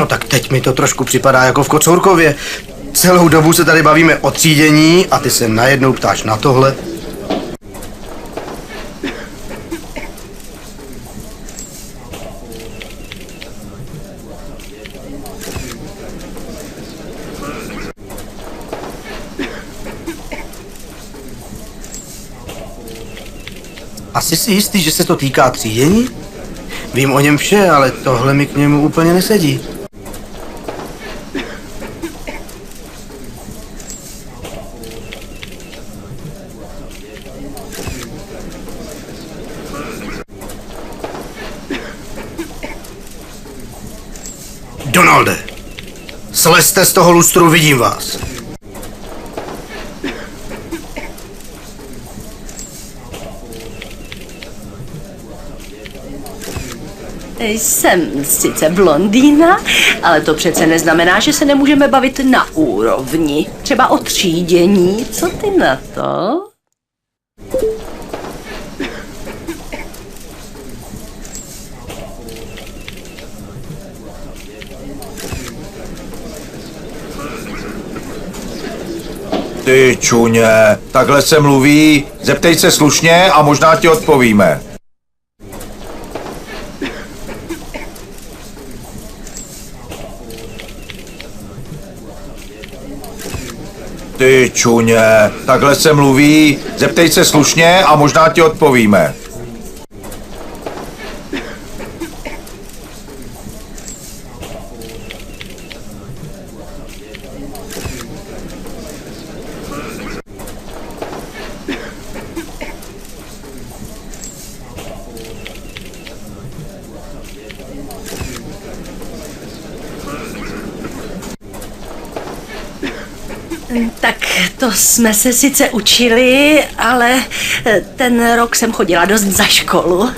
No tak teď mi to trošku připadá jako v Kocourkově. Celou dobu se tady bavíme o třídění a ty se najednou ptáš na tohle. Asi si jistý, že se to týká třídění? Vím o něm vše, ale tohle mi k němu úplně nesedí. Donalde, slezte z toho lustru, vidím vás. Jsem sice blondýna, ale to přece neznamená, že se nemůžeme bavit na úrovni. Třeba o třídění. Co ty na to? Ty čuně, takhle se mluví, zeptej se slušně a možná ti odpovíme. Ty čuně, takhle se mluví, zeptej se slušně a možná ti odpovíme. Tak to jsme se sice učili, ale ten rok jsem chodila dost za školu.